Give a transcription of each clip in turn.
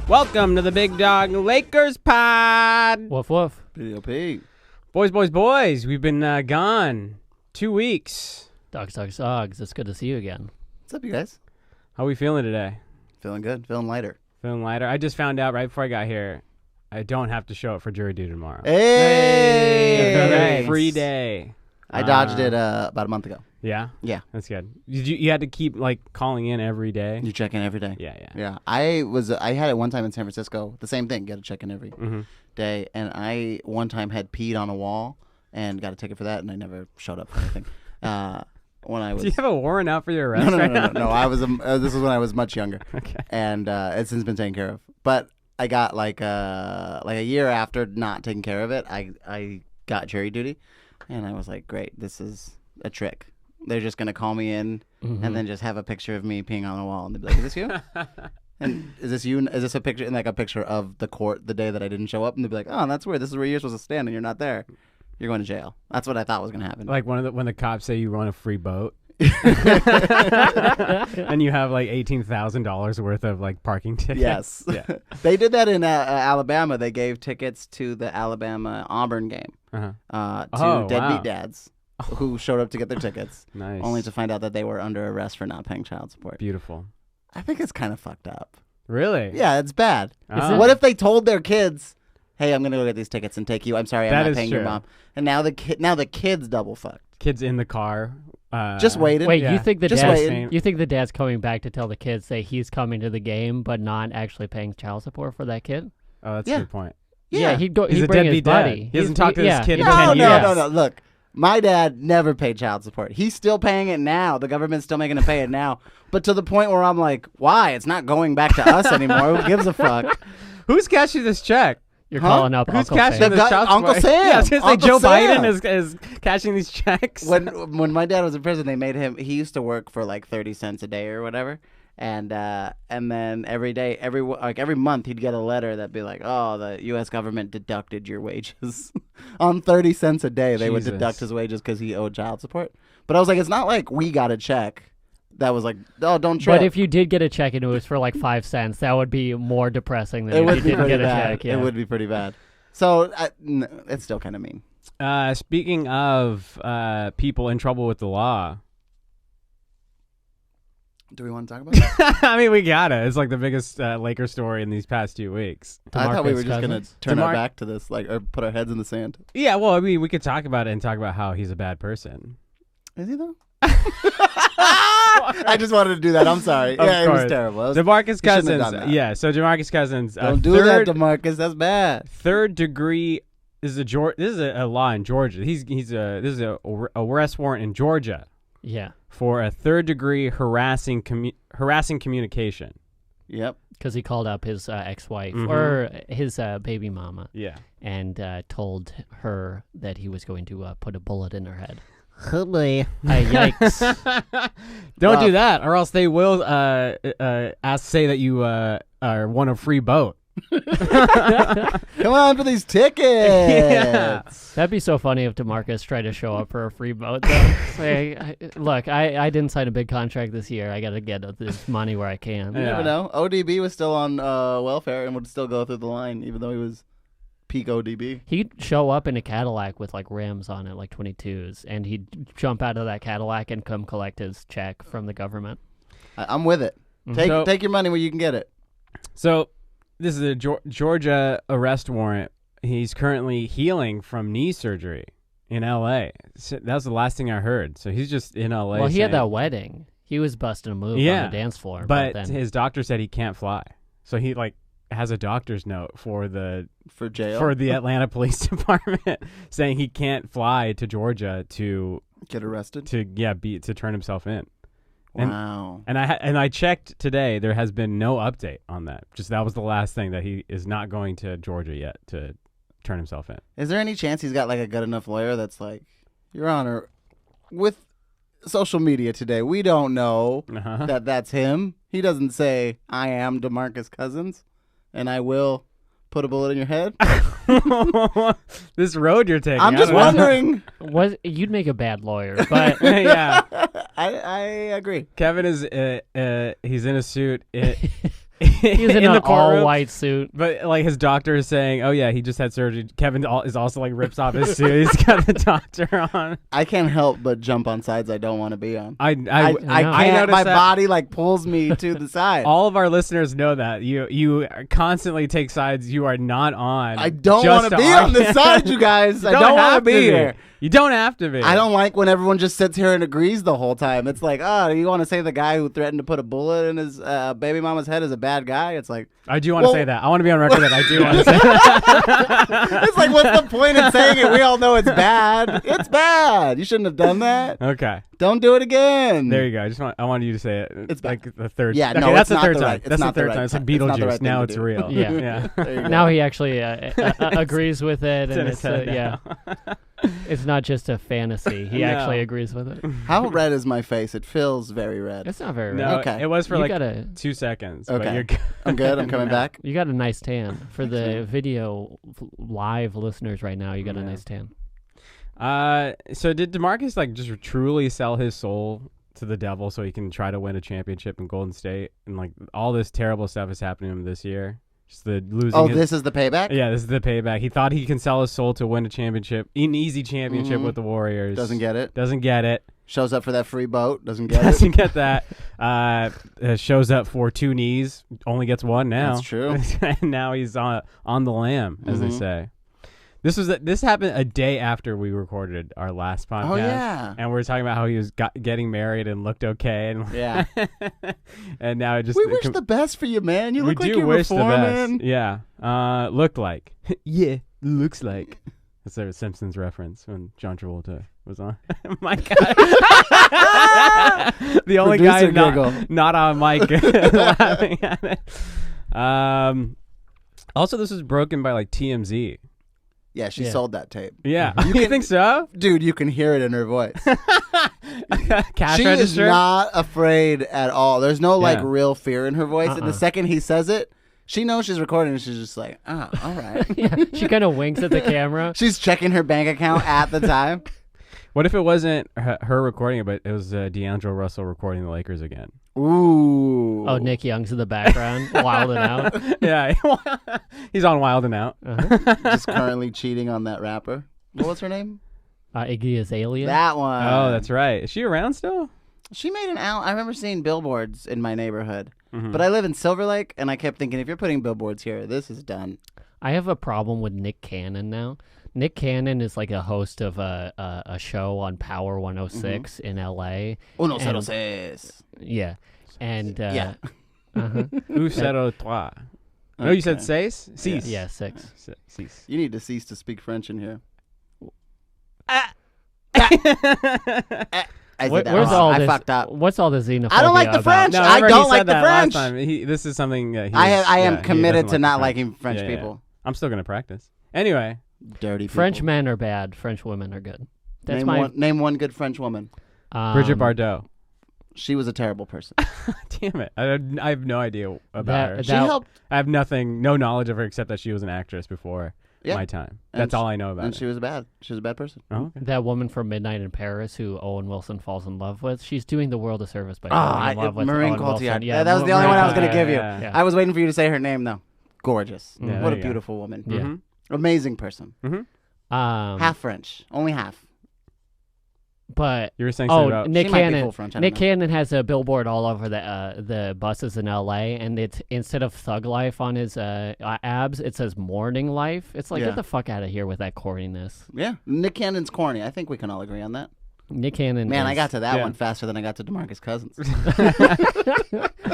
Welcome to the Big Dog Lakers pod. Woof woof. BDLP. Boys. We've been gone 2 weeks. Dogs. It's good to see you again. What's up, you guys? How are we feeling today? Feeling good. Feeling lighter. Feeling lighter. I just found out right before I got here, I don't have to show up for jury duty tomorrow. Hey! Another free day. I dodged it about a month ago. Yeah? Yeah. That's good. You had to keep calling in every day? You check in every day. Yeah. I had it one time in San Francisco. The same thing. Got to check in every day. And I one time had peed on a wall and got a ticket for that, and I never showed up for anything. When I was. Do you have a warrant out for your arrest? No. I was. This was when I was much younger. Okay. And it's since been taken care of. But I got like a year after not taking care of it, I got jury duty, and I was like, great, this is a trick. They're just gonna call me in and then just have a picture of me peeing on a wall, and they'd be like, "Is this you?" And is this you? Is this a picture? And like a picture of the court the day that I didn't show up, and they'd be like, "Oh, that's weird. This is where you're supposed to stand, and you're not there. You're going to jail." That's what I thought was gonna happen. Like when the cops say you run a free boat, and you have like $18,000 worth of parking tickets. Yes. Yeah. They did that in Alabama. They gave tickets to the Alabama Auburn game to deadbeat dads who showed up to get their tickets. Nice. Only to find out that they were under arrest for not paying child support. Beautiful. I think it's kind of fucked up. Really? Yeah, it's bad. Oh. What if they told their kids, "Hey, I'm gonna go get these tickets and take you. I'm sorry, I'm not paying your mom." And now the kids double fucked. Kids in the car. Just waiting. Wait, Yeah. you think the Just dad's waiting. you think the dad's coming back to tell the kids that he's coming to the game, but not actually paying child support for that kid? Oh, that's Yeah. a good point. Yeah, he'd go. He's He'd a bring his deadbeat dad. buddy. He hasn't talked to this kid in No, 10 years. no. Look, my dad never paid child support. He's still paying it now. The government's still making him pay it now. But to the point where I'm like, why? It's not going back to us anymore. Who gives a fuck? Who's cashing this check? You're calling up Who's Uncle cashing Sam. this child Uncle support? Sam. Yeah, I was gonna say Uncle Joe Sam. Biden is cashing these checks. When my dad was in prison, they made him. He used to work for like 30 cents a day or whatever, and then every month he'd get a letter that'd be like, "Oh, the U.S. government deducted your wages on 30 cents a day." They would Jesus. deduct his wages because he owed child support. But I was like, it's not like we got a check that was like, "Oh, don't trip." But if you did get a check and it was for like 5 cents, that would be more depressing than it if would you be didn't pretty get a bad. check. Yeah. It would be pretty bad. So it's still kind of mean. Speaking of people in trouble with the law, Do we want to talk about it? I mean, we gotta. It's like the biggest Lakers story in these past 2 weeks. I thought we Demarcus were just gonna Cousins. turn our back to this, or put our heads in the sand. Yeah, well, I mean, we could talk about it and talk about how he's a bad person. Is he though? I just wanted to do that. I'm sorry. Of Yeah, it course. was terrible. Demarcus you shouldn't have Cousins. done that. Yeah, so Demarcus Cousins. Don't do that, DeMarcus. That's bad. Third degree. This is a law in Georgia. This is a arrest warrant in Georgia Yeah, for a third degree harassing communication. Yep. because he called up his ex-wife Mhm. or his baby mama Yeah. and told her that he was going to put a bullet in her head. Holy. Yikes. Don't do that, or else they will say that you are won a free boat. Come on for these tickets. Yeah. That'd be so funny if DeMarcus tried to show up for a free boat. Though. Say, look, I didn't sign a big contract this year. I got to get this money where I can. You never know. ODB was still on welfare and would still go through the line, even though he was peak ODB. He'd show up in a Cadillac with like rims on it, like 22s, and he'd jump out of that Cadillac and come collect his check from the government. I'm with it. Take your money where you can get it. So this is a Georgia arrest warrant. He's currently healing from knee surgery in L.A. So that was the last thing I heard. So he's just in L.A. Well, he had saying- that wedding. He was busting a move on the dance floor. But then his doctor said he can't fly. So he has a doctor's note for jail for the Atlanta Police Department saying he can't fly to Georgia to get arrested. to turn himself in. Wow. And I checked today. There has been no update on that. Just that was the last thing, that he is not going to Georgia yet to turn himself in. Is there any chance he's got like a good enough lawyer that's like, Your Honor, with social media today, we don't know that that's him. He doesn't say, "I am Demarcus Cousins, and I will put a bullet in your head." This road you're taking. I'm just wondering. You'd make a bad lawyer, but Yeah, I agree. Kevin is he's in a suit. He's in the an courtroom. all-white suit. But like his doctor is saying, "Oh yeah, he just had surgery." Kevin is also like rips off his suit. He's got the doctor on. I can't help but jump on sides I don't want to be on. I can't. noticed My that. body like pulls me to the side. All of our listeners know that you constantly take sides you are not on. I don't just want to be on this side, you guys. I don't want to be here. You don't have to be. I don't like when everyone just sits here and agrees the whole time. It's like, oh, you want to say the guy who threatened to put a bullet in his baby mama's head is a bad guy? It's like, I do want to say that. I want to be on record that I do want to say that. it's like, what's the point in saying it? We all know it's bad. It's bad. You shouldn't have done that. Okay. Don't do it again. there you go. I wanted you to say it. It's like the third. Yeah, okay, no, that's it's the third not the time. right- it's That's the not the third right time. It's like time. It's not the Beetlejuice. right Now thing it's to do. real. Yeah. Yeah. There you go. Now he actually agrees with it, It's and in his it's head yeah, it's not just a fantasy. He No. actually agrees with it. How red is my face? It feels very red. It's not very No, red. Okay. it was for You like got a 2 seconds. Okay. But you're good. I'm good. I'm coming No. back. you got a nice tan for the video live listeners right now. You got a Yeah. nice tan. So did Demarcus like just truly sell his soul to the devil so he can try to win a championship in Golden State? And like all this terrible stuff is happening to him this year. Just the losing. Oh, his- this is the payback? Yeah, this is the payback. He thought he can sell his soul to win a championship, an easy championship with the Warriors. Doesn't get it. Doesn't get it. Shows up for that free boat. Doesn't get it. Doesn't get that. Shows up for 2 knees. Only gets 1 now. That's true. And now he's on the lamb, as they Mhm. say. This happened a day after we recorded our last podcast. Oh, yeah. And we were talking about how he was getting married and looked okay. And Yeah. and now it just We wish the best for you, man. You we look like do you're wish reforming. the best. Yeah. Looked like. Yeah. Looks like. That's a Simpsons reference when John Travolta was on. My God. The only guy Producer giggle. not on mic laughing at it. Also, this was broken by like TMZ. Yeah, she Yeah. sold that tape. Yeah. You think so? Dude, you can hear it in her voice. Cash She register? is not afraid at all. There's no like Yeah. real fear in her voice. And the Uh-uh. second he says it, she knows she's recording and she's just like, oh, all right. Yeah, she kind of winks at the camera. She's checking her bank account at the time. What if it wasn't her recording it, but it was D'Angelo Russell recording the Lakers again? Ooh. Oh, Nick Young's in the background, wilding out. Yeah. He's on Wild and Out. Uh-huh. Just currently cheating on that rapper. What was her name? Iggy Azalea. That one. Oh, that's right. Is she around still? She made an out. I remember seeing billboards in my neighborhood. Mhm. But I live in Silver Lake, and I kept thinking, if you're putting billboards here, this is done. I have a problem with Nick Cannon now. Nick Cannon is like a host of a show on Power 106 in L.A. Uno And- cero seis. Yeah, and Yeah. uh-huh. Un, cero, trois. No, you said Okay. seis? Six. yeah, 6. Six. You need to cease to speak French in here. I did that Where's wrong. all I this? fucked up. What's all this xenophobia I don't like the about? French. No, I remember don't he like said the that French. last time. This is something he I am he committed doesn't to not like the liking French Yeah, yeah, people. I'm still going to practice. Anyway. Dirty people. French men are bad. French women are good. That's name one good French woman. Bridget Bardot. She was a terrible person. Damn it. I have no idea about That- her. She That- helped, I have no knowledge of her except that she was an actress before Yeah. my time. And That's all I know about and her. she was bad. She was a bad person. Oh, okay. That woman from Midnight in Paris who Owen Wilson falls in love with. She's doing the world a service by Ah, falling in love with Maureen Owen Wilson. Cotillard. Yeah, That was the only one I was going to give you. Yeah. Yeah. I was waiting for you to say her name, though. Gorgeous. Yeah, What there a you go. beautiful woman. Yeah. Mhm. Amazing person. Half French. Only half. But You were saying something about Nick She might be Cannon. full French, I don't Nick know. Cannon has a billboard all over the buses in L.A. and it's instead of Thug Life on his abs, it says Morning Life. It's like Yeah. get the fuck out of here with that corniness. Yeah. Nick Cannon's corny. I think we can all agree on that. Nick Cannon. Man, is, I got to that Yeah. one faster than I got to Demarcus Cousins.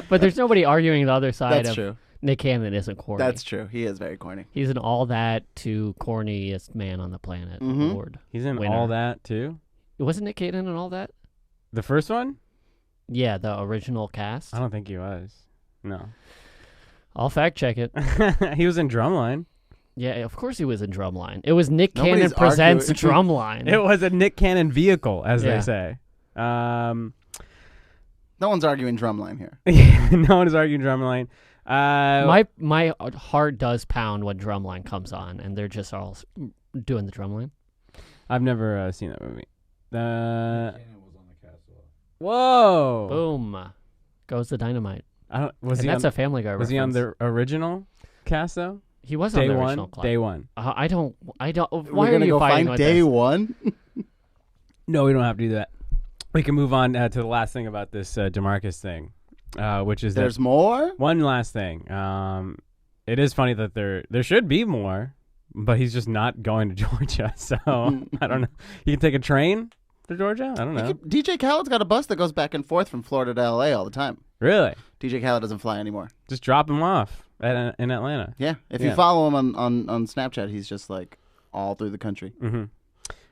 But there's nobody arguing the other side That's of true. Nick Cannon isn't corny. That's true. He is very corny. He's an all that to corniest man on the planet Mhm. award. He's in winner. all that too. Wasn't Nick Cannon in all that? The first one? Yeah, the original cast. I don't think he was. No. I'll fact check it. He was in Drumline. Yeah, of course he was in Drumline. It was Nick Nobody's Cannon presents arguing. Drumline. It was a Nick Cannon vehicle, as Yeah. they say. No one's arguing drumline here. No one is arguing Drumline. My heart does pound when Drumline comes on, and they're just all doing the Drumline. I've never seen that movie. Whoa. Boom, goes the dynamite. I don't. Was And he? that's On, a Family Guy was reference. he on the original cast though? He was Day on the one. original cast. Day one. I don't. Why We're are gonna you go fighting find with day this? one. No, we don't have to do that. We can move on to the last thing about this Demarcus thing, which is There's more. one last thing. It is funny that there should be more, but he's just not going to Georgia. So I don't know. He can take a train to Georgia. I don't know. DJ Khaled's got a bus that goes back and forth from Florida to LA all the time. Really? DJ Khaled doesn't fly anymore. Just drop him off in Atlanta. Yeah, if Yeah. you follow him on Snapchat, he's just like all through the country. Mm-hmm.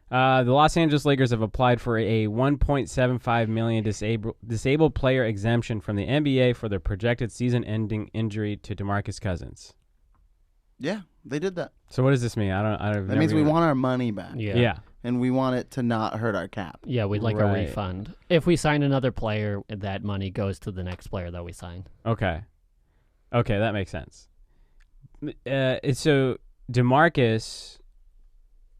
The Los Angeles Lakers have applied for a $1.75 million disabled player exemption from the NBA for their projected season-ending injury to Demarcus Cousins. Yeah, they did that. So what does this mean? That means we want our money back. Yeah. And we want it to not hurt our cap. Yeah, we'd like a refund. If we sign another player, that money goes to the next player that we sign. Okay, that makes sense. So DeMarcus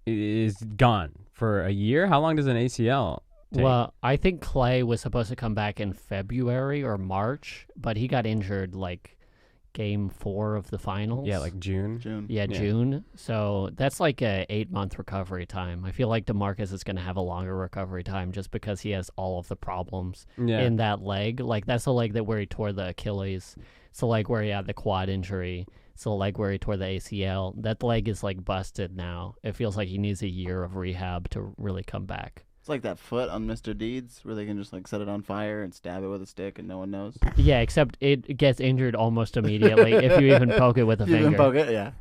is gone for a year. How long does an ACL take? Well, I think Clay was supposed to come back in February or March, but he got injured like game 4 of the finals. Yeah, like June. Yeah, June. So that's like a 8-month recovery time. I feel like DeMarcus is going to have a longer recovery time just because he has all of the problems in that leg. Like that's the leg that where he tore the Achilles. It's the leg where he had the quad injury. It's the leg where he tore the ACL. That leg is like busted now. It feels like he needs a year of rehab to really come back. It's like that foot on Mr. Deeds where they can just like set it on fire and stab it with a stick and no one knows. Yeah, except it gets injured almost immediately if you even poke it with a You finger. can poke it, yeah.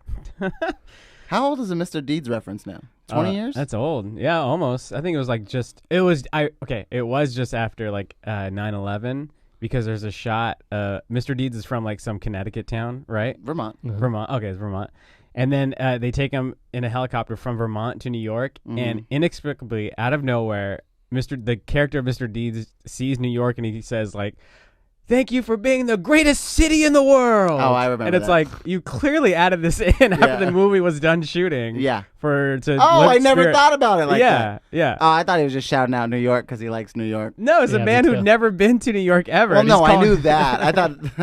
How old is a Mr. Deeds reference now? 20 years? That's old. Yeah, almost. I think it was like it was just after like 9/11 because there's a shot. Mr. Deeds is from like some Connecticut town, right? Vermont. Mm-hmm. Vermont. Okay, it's Vermont. And then they take him in a helicopter from Vermont to New York, and inexplicably, out of nowhere, the character of Mr. Deeds sees New York, and he says like, "Thank you for being the greatest city in the world." Oh, I remember. And it's that. like you clearly added this in after the movie was done shooting. Yeah. I never thought about it like that. Yeah. Oh, I thought he was just shouting out New York because he likes New York. No, it's a man who'd never been to New York ever. Well, and no, he's I calling- knew that. I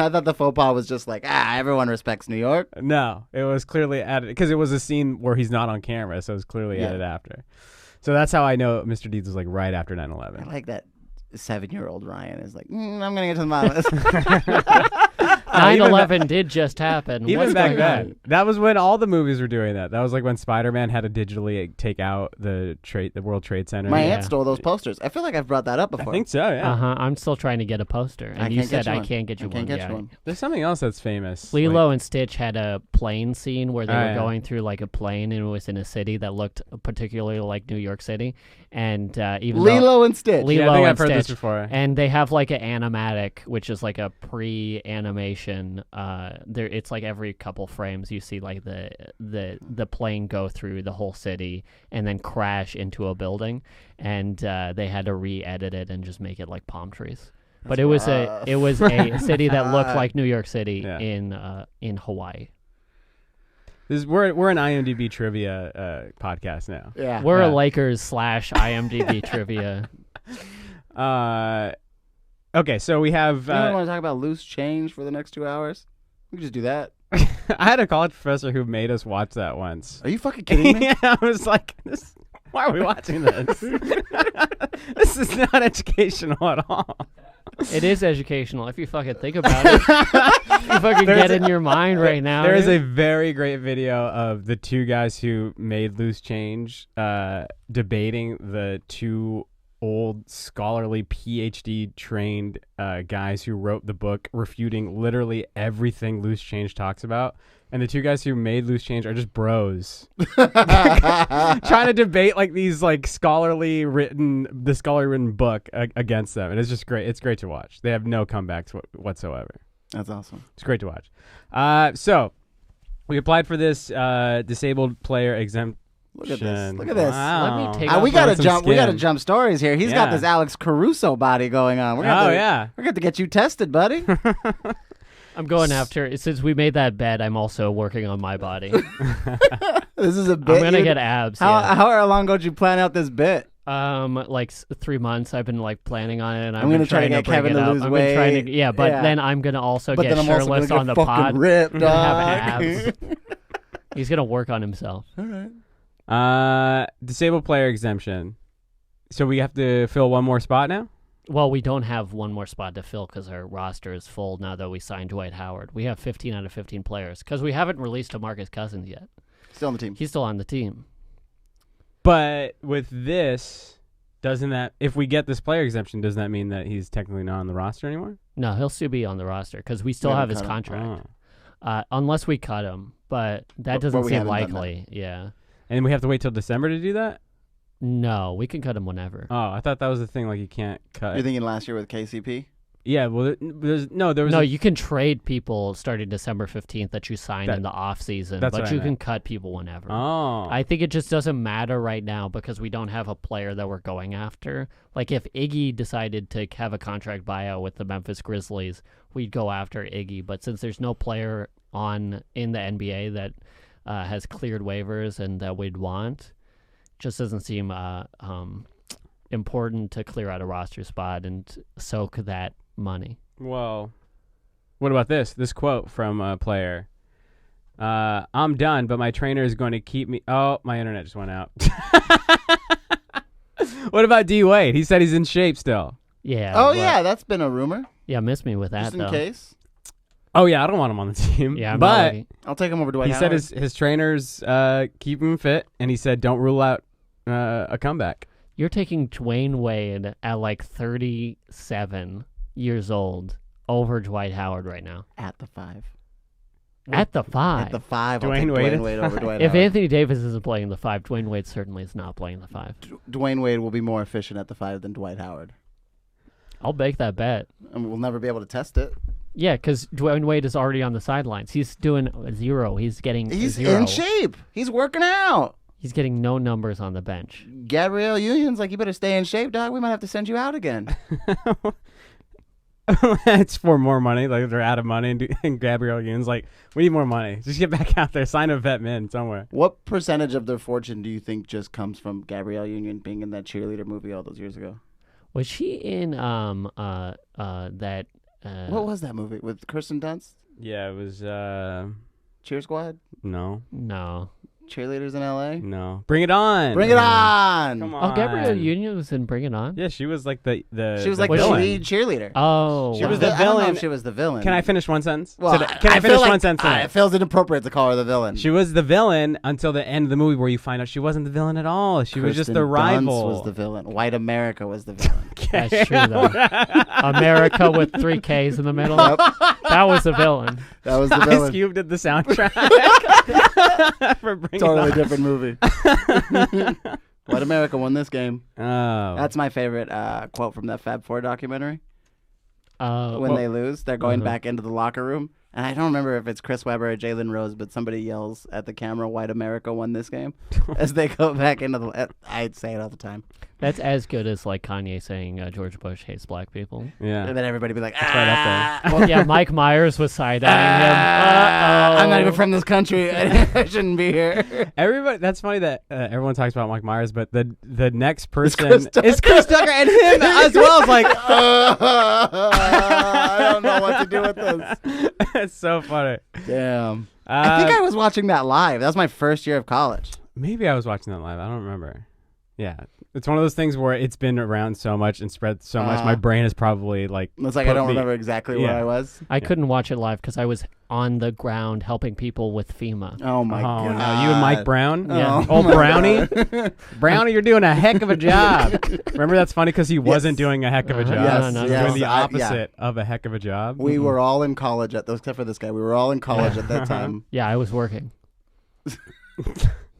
thought the faux pas was just like, everyone respects New York. No, it was clearly added because it was a scene where he's not on camera, so it was clearly added after. So that's how I know Mr. Deeds was like right after 9/11. I like that 7-year-old Ryan is like, I'm going to get to the bottom of this. 9/11 did just happen. Even What's back going then, on? that was when all the movies were doing that. That was like when Spider-Man had to digitally take out the World Trade Center. My Yeah. aunt stole those posters. I feel like I've brought that up before. I think so. Yeah. I'm still trying to get a poster, and I you can't get said you I one. can't get you I can't one. get you one. There's something else that's famous. Lilo and Stitch had a plane scene where they were yeah. going through like a plane and it was in a city that looked particularly like New York City, and even Lilo and Stitch. Lilo Yeah, I think and I've heard this Stitch. before. And they have like an animatic, which is like a pre-animation. It's like every couple frames you see like the plane go through the whole city and then crash into a building, and they had to re-edit it and just make it like palm trees. But it was a city that looked like New York City in Hawaii. We're an IMDb trivia podcast now. Yeah. We're a Lakers / IMDb trivia. Okay, so we have. You don't want to talk about loose change for the next 2 hours? We can just do that. I had a college professor who made us watch that once. Are you fucking kidding me? Yeah, I was like, why are we watching this? This is not educational at all. It is educational if you fucking think about it. You fucking get in your mind right now. There is dude. a very great video of the two guys who made loose change debating the two old scholarly PhD trained guys who wrote the book refuting literally everything loose change talks about. And the two guys who made loose change are just bros trying to debate like these like scholarly written book against them. And it's just great. It's great to watch. They have no comebacks whatsoever. That's awesome. It's great to watch. So we applied for this disabled player exemption. Look at this. Look at this. Wow. Let me take We gotta some jump. We gotta skin. jump stories here. He's got Yeah. this Alex Caruso body going on. We're gonna have to get you tested, buddy. I'm going after, since we made that bet, I'm also working on my body. This is a bit. I'm going to get abs. How long ago did you plan out this bit? Like 3 months. I've been like planning on it, and I'm gonna try to get Kevin to lose weight. But then I'm gonna also But get then I'm also shirtless gonna on the get pod. fucking ripped, I'm gonna dog. have abs. He's gonna work on himself. All right. Disabled player exemption. So we have to fill one more spot now? Well, we don't have one more spot to fill because our roster is full now that we signed Dwight Howard. We have 15 out of 15 players because we haven't released Demarcus Cousins yet. Still on the team. He's still on the team. But with this, doesn't that, if we get this player exemption, doesn't that mean that he's technically not on the roster anymore? No, he'll still be on the roster because we still We have haven't his cut him. contract. Unless we cut him, but that But doesn't we seem haven't done that. likely. Yeah. And we have to wait till December to do that? No, we can cut him whenever. Oh, I thought that was the thing, like you can't cut. You're thinking last year with KCP? Yeah, well, there was No, you can trade people starting December 15th that you signed That- in the off season, that's but what I you can meant. cut people whenever. Oh. I think it just doesn't matter right now because we don't have a player that we're going after. Like if Iggy decided to have a contract buyout with the Memphis Grizzlies, we'd go after Iggy. But since there's no player in the NBA that has cleared waivers and that we'd want, just doesn't seem important to clear out a roster spot and soak that money. Well, what about this? This quote from a player. I'm done, but my trainer is going to keep me. Oh, my internet just went out. What about D Wade? He said he's in shape still. Yeah. Oh, but- yeah, that's been a rumor. Yeah, miss me with that Just in though. case. Oh yeah, I don't want him on the team. Yeah, I'm not but looking- I'll take him over Dwight he Howard. said his trainers keep him fit, and he said don't rule out a comeback. You're taking Dwyane Wade at like 37 years old over Dwight Howard right now. At the 5. At the 5. At the 5, I'll Dwyane take Wade Dwyane at Wade the over 5. Dwight If Howard. Anthony Davis isn't playing the 5, Dwyane Wade certainly is not playing the 5. Dwyane Wade will be more efficient at the 5 than Dwight Howard. I'll make that bet. And we'll never be able to test it. Yeah, because Dwyane Wade is already on the sidelines. He's doing 0. He's getting He's 0. in shape. He's working out. He's getting no numbers on the bench. Gabrielle Union's like, you better stay in shape, dog. We might have to send you out again. It's for more money. Like they're out of money, and Gabrielle Union's like, we need more money. Just get back out there, sign a vet min somewhere. What percentage of their fortune do you think just comes from Gabrielle Union being in that cheerleader movie all those years ago? Was she in that? What was that movie with Kirsten Dunst? Yeah, it was. Cheer Squad? No, No. Cheerleaders in LA? no. Bring it on. Bring it on! Come on. Oh, Gabrielle Union was in Bring It On. Yeah, she was like the She was the like Was the she? villain. lead cheerleader. Oh, She was wow. the I don't know villain. if she was the villain. Can I finish one sentence? Well, Can I finish feel like, one sentence? It feels inappropriate to call her the villain. She was the villain until the end of the movie, where you find out she wasn't the villain at all. She was just Kirsten the rival. Dunst was the villain. White America was the villain. That's true, though. America with 3 Ks in the middle. Yep. That was the villain. That was the Ice villain. Cube did the soundtrack for Bring It Totally On. different movie. White America won this game. Oh, That's my favorite quote from that Fab Four documentary. When Well, they lose, they're going Uh-huh. back into the locker room. And I don't remember if it's Chris Webber or Jalen Rose, but somebody yells at the camera, "White America won this game," as they go back into the. I'd say it all the time. that's as good as like Kanye saying George Bush hates black people. yeah. And then everybody be like, right up "Ah, Well, yeah, Mike Myers was side-eyeing him. I'm not even from this country. I shouldn't be here." Everybody, that's funny that everyone talks about Mike Myers, but the next person Chris Tucker. is Chris Tucker and him as well. It's like, I don't know what to do with this. it's so funny. Damn. I think I was watching that live. That was my first year of college. Maybe I was watching that live. I don't remember. Yeah, it's one of those things where it's been around so much and spread so much. My brain is probably like. It's like I put don't me- remember exactly where Yeah. I was. I couldn't watch it live because I was on the ground helping people with FEMA. Oh my Oh god. no, you and Mike Brown. Yeah. Oh, my Brownie. God. Brownie, you're doing a heck of a job. Remember, that's funny because he wasn't doing a heck of a Uh-huh. job. Yes, No, He was yes. doing the Yeah. opposite of a heck of a job. We were all in college except for this guy. We were all in college at that time. Yeah, I was working.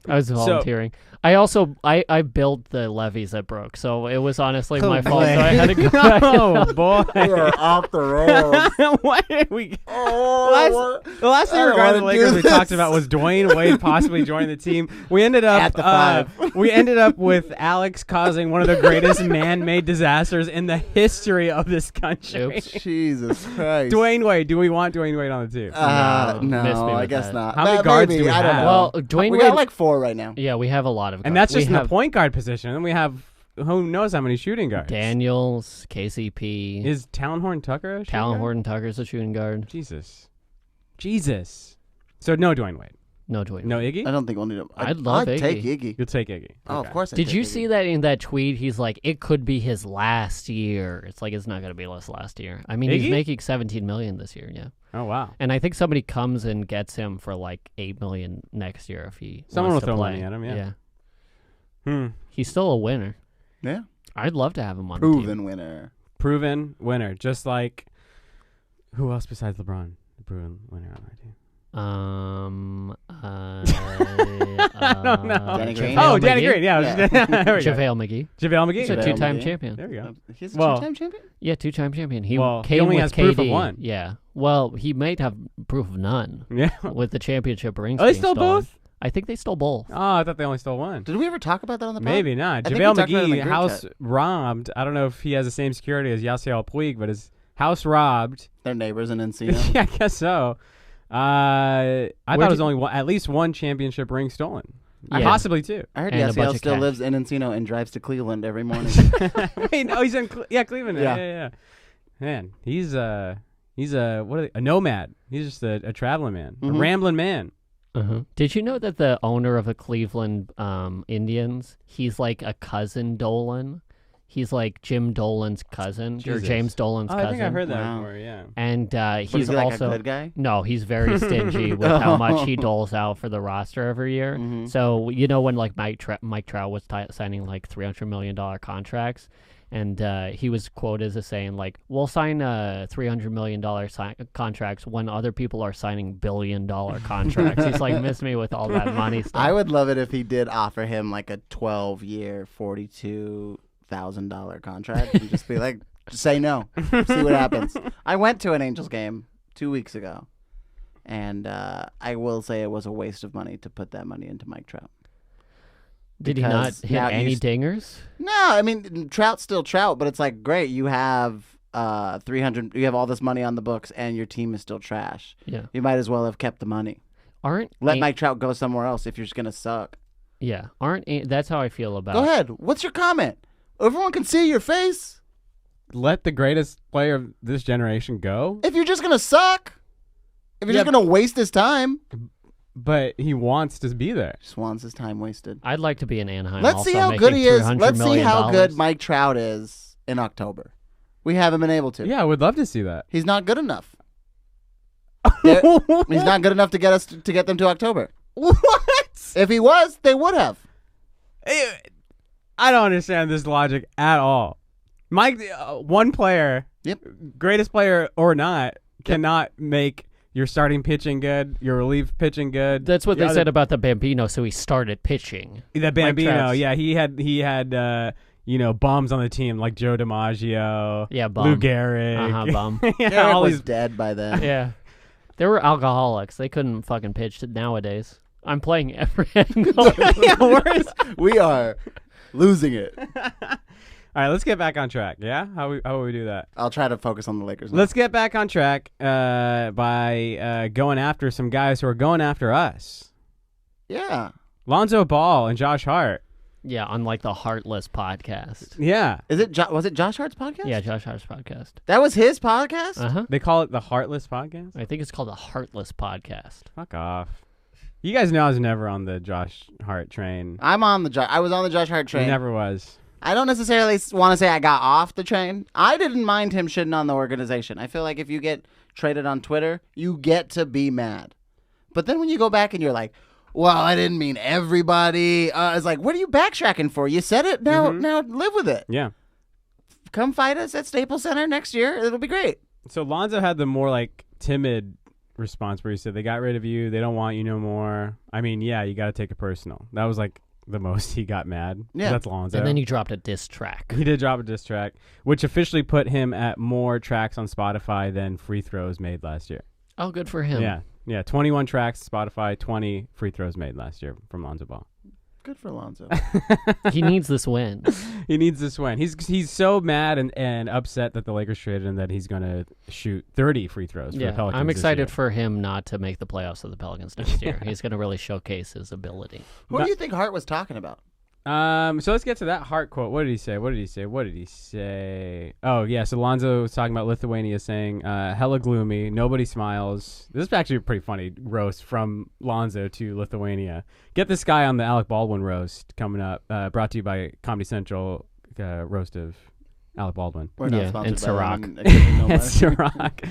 I was volunteering. I also I built the levees that broke, so it was honestly my fault. So I had to go back. Oh boy. We were off the rails. Why did we? Oh, The last thing I don't regarding the wanna do Lakers we this. talked about was Dwyane Wade possibly joining the team. We ended up At the 5. we ended up with Alex causing one of the greatest man-made disasters in the history of this country. Oops. Jesus Christ. Dwyane Wade. Do we want Dwyane Wade on the team? No, miss me no, I with guess that. not. How many guards do we I don't have? know. Well, Dwyane we Wade. got like 4 right now. Yeah, we have a lot of. And guards. that's just we in have, the point guard position. And we have who knows how many shooting guards. Daniels, KCP. Is Talon Tucker a shooting Talon guard? Horton Tucker's a shooting guard. Jesus. So no Dwyane Wade. No Dwyane. No Iggy? I don't think we'll need him. I'd love I'd take Iggy. Iggy. You'll take Iggy. Oh, Okay. of course. Did you see that in that tweet? He's like, it could be his last year. It's like, it's not going to be his last year. I mean, Iggy? he's making $17 million this year, yeah. Oh, wow. And I think somebody comes and gets him for like $8 million next year if he Someone wants will to throw play. money at him, yeah. He's still a winner. Yeah. I'd love to have him on the team. Proven winner. Just like, who else besides LeBron? The proven winner on our team. I don't know. Danny Green? Oh, Danny Green. Yeah. Yeah. There we go. JaVale McGee. JaVale McGee. He's a JaVale two-time McGee. champion. There we go. He's a Well- two-time champion? Yeah, two-time champion. He Well, came he only with has KD. proof of one. Yeah. Well, he might have proof of none Yeah. with the championship rings. Oh, they being stole stolen. both? I think they stole both. Oh, I thought they only stole one. Did we ever talk about that on the pod? Maybe not. I think we JaVale talked about it in the McGee, group house chat. robbed. I don't know if he has the same security as Yasiel Puig, but his house robbed. They're neighbors in Encino. Yeah, I guess so. I thought Where it was did- only at least one championship ring stolen. Yeah. Possibly two. I heard And a bunch Yasiel of still cash. lives in Encino and drives to Cleveland every morning. Wait, no, he's in Cleveland. Yeah. Yeah. Man, he's a nomad. He's just a traveling man, a Mhm. rambling man. Did you know that the owner of the Cleveland Indians, he's like a cousin Dolan? He's like Jim Dolan's cousin, or Jesus. James Dolan's Oh, cousin. I think I heard that Wow. before. Yeah. And But he's is he like also a good guy? no, he's very stingy with how much he doles out for the roster every year. Mhm. So you know when like Mike Trout was signing like $300 million contracts, and he was quoted as saying like, "We'll sign $300 million contracts when other people are signing $1 billion contracts." He's like, "Miss me with all that money stuff." I would love it if he did offer him like a 12-year, $42,000 contract and just be like, just say no, see what happens. I went to an Angels game 2 weeks ago, and I will say it was a waste of money to put that money into Mike Trout. Did he not because hit now any you dingers? No, I mean Trout's still Trout, but it's like great. You have 300. You have all this money on the books, and your team is still trash. Yeah. You might as well have kept the money. Aren't Mike Trout go somewhere else if you're just gonna suck. Yeah, that's how I feel about. Go ahead. What's your comment? Everyone can see your face. Let the greatest player of this generation go, If you're just gonna suck, if you're Yeah. just gonna waste his time, but he wants to be there. just wants his time wasted. I'd like to be in Anaheim. Let's also see how making good he is. $300 Let's see million. how good Mike Trout is in October. We haven't been able to. Yeah, I would love to see that. He's not good enough. He's not good enough to get us to get them to October. What? If he was, they would have. I don't understand this logic at all. Mike, one player, Yep. greatest player or not, cannot make your starting pitching good, your relief pitching good. That's what The they other- said about the Bambino, so he started pitching. The Bambino, Trout's- yeah, he had bums on the team like Joe DiMaggio, Yeah, Lou bum. Gehrig, Bum. yeah, Garrett all was these. dead by then. Yeah. They were alcoholics. They couldn't fucking pitch nowadays. I'm playing every angle. We are losing it. All right, let's get back on track. Yeah, how will we do that? I'll try to focus on the Lakers now. Let's get back on track by going after some guys who are going after us. Yeah. Lonzo Ball and Josh Hart. Yeah, on like the Heartless podcast. Yeah, Is it? Was it Josh Hart's podcast? Yeah, Josh Hart's podcast. That was his podcast. Uh huh. they call it the Heartless Podcast. I think it's called the Heartless podcast. Fuck off. You guys know I was never on the Josh Hart train. I was on the Josh Hart train. Never was. I don't necessarily want to say I got off the train. I didn't mind him shitting on the organization. I feel like if you get traded on Twitter, you get to be mad. But then when you go back and you're like, well, I didn't mean everybody. It's like, what are you backtracking for? You said it. Now live with it. Yeah. Come fight us at Staples Center next year. It'll be great. So Lonzo had the more like timid response where he said they got rid of you, they don't want you no more. I mean, yeah, you got to take it personal. That was like the most he got mad. Yeah. That's Lonzo. And then he dropped a diss track. He did drop a diss track, which officially put him at more tracks on Spotify than free throws made last year. Oh, good for him. Yeah, 21 tracks, Spotify, 20 free throws made last year from Lonzo Ball. Good for Lonzo. He needs this win. He needs this win. He's so mad and upset that the Lakers traded him that he's going to shoot 30 free throws for the Yeah, Pelicans I'm this excited year. for him not to make the playoffs of the Pelicans next year. He's going to really showcase his ability. Who do you think Hart was talking about? So let's get to that Hart quote. What did he say? Oh, yeah. So Lonzo was talking about Lithuania saying, hella gloomy. Nobody smiles. This is actually a pretty funny roast from Lonzo to Lithuania. Get this guy on the Alec Baldwin roast coming up. Brought to you by Comedy Central roast of Alec Baldwin. We're not Yeah, sponsored and by Ciroc. them, and no more. It's Ciroc.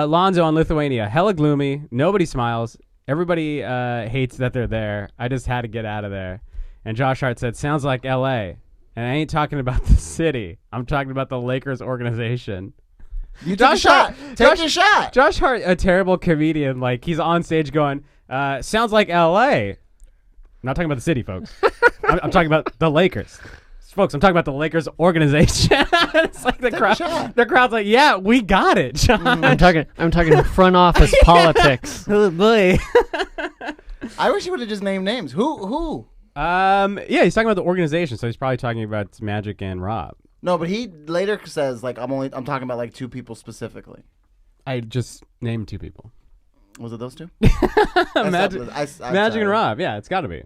Lonzo on Lithuania. Hella gloomy. Nobody smiles. Everybody hates that they're there. I just had to get out of there. And Josh Hart said, sounds like L.A. And I ain't talking about the city. I'm talking about the Lakers organization. You took a shot. Take your shot. Josh Hart, a terrible comedian. Like, he's on stage going, sounds like L.A. I'm not talking about the city, folks. I'm talking about the Lakers. Folks, I'm talking about the Lakers organization. It's like the crowd's like, yeah, we got it, John. I'm talking front office politics. Oh, boy. I wish you would have just named names. Who? Yeah, he's talking about the organization, so he's probably talking about Magic and Rob. No, but he later says like I'm talking about like two people specifically. I just named two people. Was it those two? Magic and Rob. Yeah, it's got to be.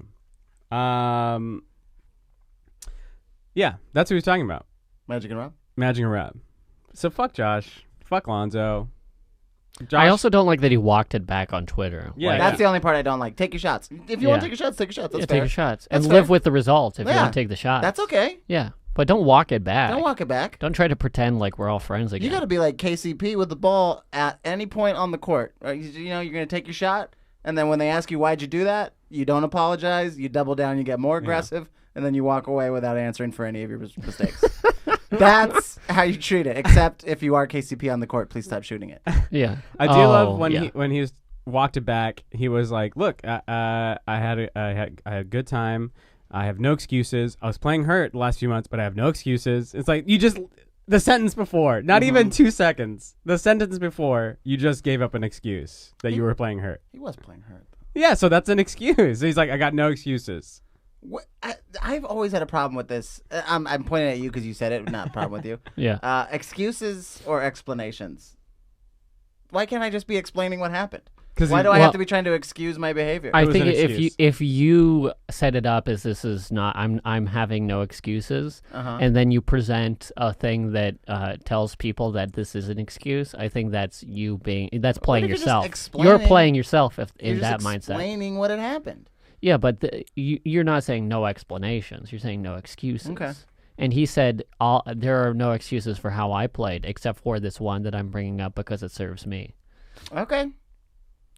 Yeah, that's who he's talking about. Magic and Rob. Magic and Rob. So fuck Josh. Fuck Lonzo. I also don't like that he walked it back on Twitter. Yeah, Like, That's the only part I don't like. Take your shots. If you want to take your shots, take your shots. That's yeah, fair. take your shots That's and fair. live with the results if you Yeah. want to take the shots. That's okay. Yeah, but don't walk it back. Don't walk it back. Don't try to pretend like we're all friends again. You got to be like KCP with the ball at any point on the court. Right? You know, you're going to take your shot, and then when they ask you why'd you do that, you don't apologize. You double down. You get more aggressive, and then you walk away without answering for any of your mistakes. That's how you treat it. Except if you are KCP on the court, please stop shooting it. Yeah, I do love when he was walked it back. He was like, "Look, I had a good time. I have no excuses. I was playing hurt the last few months, but I have no excuses." It's like you just the sentence before, not even 2 seconds. The sentence before, you just gave up an excuse that you were playing hurt. He was playing hurt. Yeah, so that's an excuse. He's like, I got no excuses. I've always had a problem with this. I'm pointing at you because you said it, not a problem with you. Yeah. Excuses or explanations? Why can't I just be explaining what happened? 'Cause Why he- do I well, have to be trying to excuse my behavior? I was think an if excuse. you set it up as this is not I'm having no excuses, Uh-huh. and then you present a thing that tells people that this is an excuse, I think that's playing if you're just yourself. You're explaining- playing yourself You're in just that mindset. explaining what had happened. Yeah, but you're not saying no explanations. You're saying no excuses. Okay. And he said there are no excuses for how I played, except for this one that I'm bringing up because it serves me. Okay.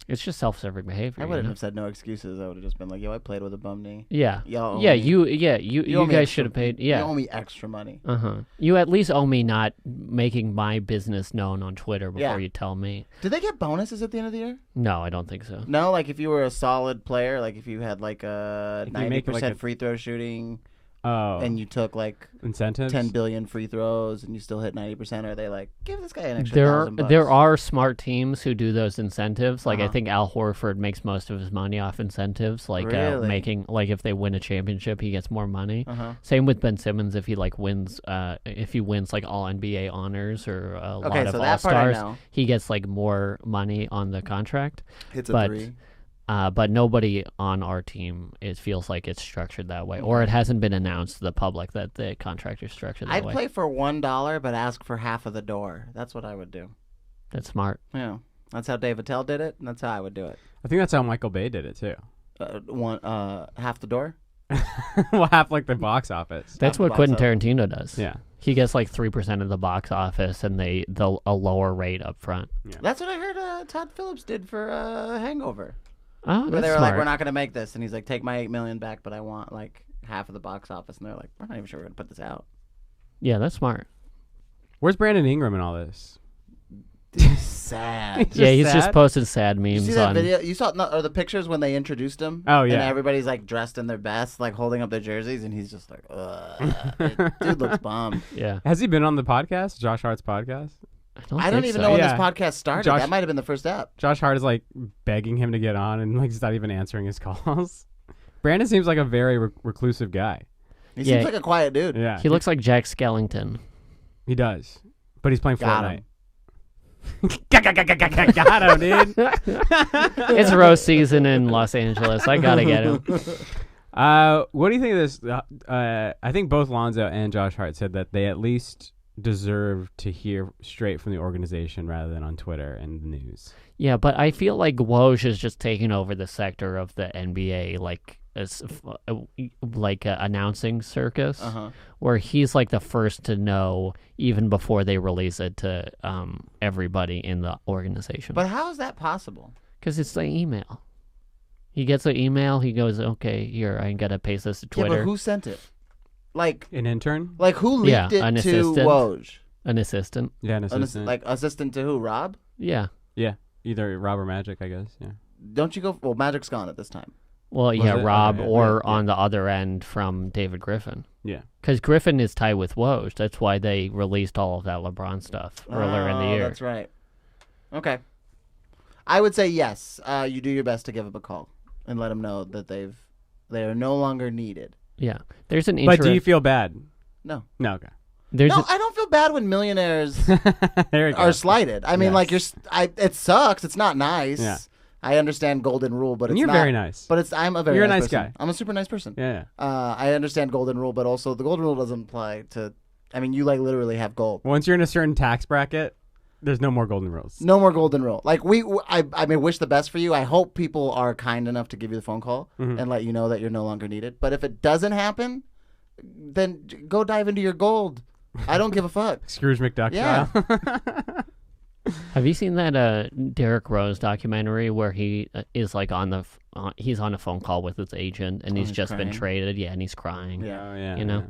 It's just self-serving behavior. I you wouldn't know? have said no excuses. I would have just been like, yo, I played with a bum knee. Yeah. Y'all owe Yeah. me- You owe me guys extra- should have paid. You Yeah. owe me extra money. You at least owe me not making my business known on Twitter before Yeah. you tell me. Did they get bonuses at the end of the year? No, I don't think so. No, like if you were a solid player, like if you had like a Like you make, 90% like, a- free throw shooting Oh, and you took like incentives. 10 billion free throws and you still hit 90%, are they like, give this guy an extra There $1,000? there are smart teams who do those incentives. Like I Uh-huh. think Al Horford makes most of his money off incentives. Like Really? making like if they win a championship, he gets more money. Uh-huh. Same with Ben Simmons if he wins like all NBA honors or a lot Okay, of so all that part I stars, know. he gets like more money on the contract. Hits a but- three. But nobody on our team feels like it's structured that way, or it hasn't been announced to the public that the contract is structured that I'd way. play for $1 but ask for half of the door. That's what I would do. That's smart. Yeah. That's how Dave Attell did it, and that's how I would do it. I think that's how Michael Bay did it too. Half the door? Well, half like the box office. That's the what box Quentin office. Tarantino does. Yeah. He gets like 3% of the box office, and a lower rate up front. That's what I heard Todd Phillips did for Hangover. Oh, Where that's they were smart. like, we're not going to make this. And he's like, take my $8 million back, but I want like half of the box office. And they're like, we're not even sure we're going to put this out. Yeah, that's smart. Where's Brandon Ingram in all this? Sad. Yeah, he's just sad? posted sad You memes see that on. video? You saw or the pictures when they introduced him? Oh, yeah. And everybody's like dressed in their best, like holding up their jerseys, and he's just like, ugh. Dude looks bummed. Yeah, Has he been on the podcast? Josh Hart's podcast? I don't think even so. know when Yeah. this podcast started. Josh- That might have been the first app. Josh Hart is like begging him to get on, and like he's not even answering his calls. Brandon seems like a very reclusive guy. He Yeah. seems like a quiet dude. Yeah, He looks like Jack Skellington. he does, but he's playing Got Fortnite. him. Got him, dude. It's roast season in Los Angeles. I gotta get him. What do you think of this? I think both Lonzo and Josh Hart said that they at least deserve to hear straight from the organization rather than on Twitter and the news. Yeah, but I feel like Woj is just taking over the sector of the NBA, like a announcing circus, where he's like the first to know even before they release it to everybody in the organization. But how is that possible? Because it's the email. He gets an email. He goes, "Okay, here I gotta paste this to Twitter." Yeah, but who sent it? Like An intern? Like who leaked it an to assistant. Woj? An assistant. Yeah, an assistant. Like assistant to who? Rob? Yeah. Yeah, either Rob or Magic, I guess. Yeah. Don't you go? Well, Magic's gone at this time. Well, yeah, it? Rob, Okay, or yeah. on the other end from David Griffin. Yeah. Because Griffin is tied with Woj. That's why they released all of that LeBron stuff earlier in the year. That's right. Okay. I would say yes. You do your best to give up a call and let them know that they are no longer needed. Yeah. There's an But do you feel bad? No. No, okay. I don't feel bad when millionaires There you go. are slighted. I mean, Yes. it sucks. It's not nice. Yeah. I understand golden rule, but And it's you're not. very nice. But I'm a very You're a nice nice person. guy. I'm a super nice person. Yeah. I understand golden rule, but also the golden rule doesn't apply to. I mean, you like literally have gold. Once you're in a certain tax bracket, there's no more golden rules. No more golden rule. Like I may wish the best for you. I hope people are kind enough to give you the phone call and let you know that you're no longer needed. But if it doesn't happen, then go dive into your gold. I don't give a fuck. Scrooge McDuck Yeah. style. Have you seen that Derrick Rose documentary where he is like he's on a phone call with his agent and he's he's just been crying. traded? Yeah, and he's crying. Yeah. Oh, yeah. You know?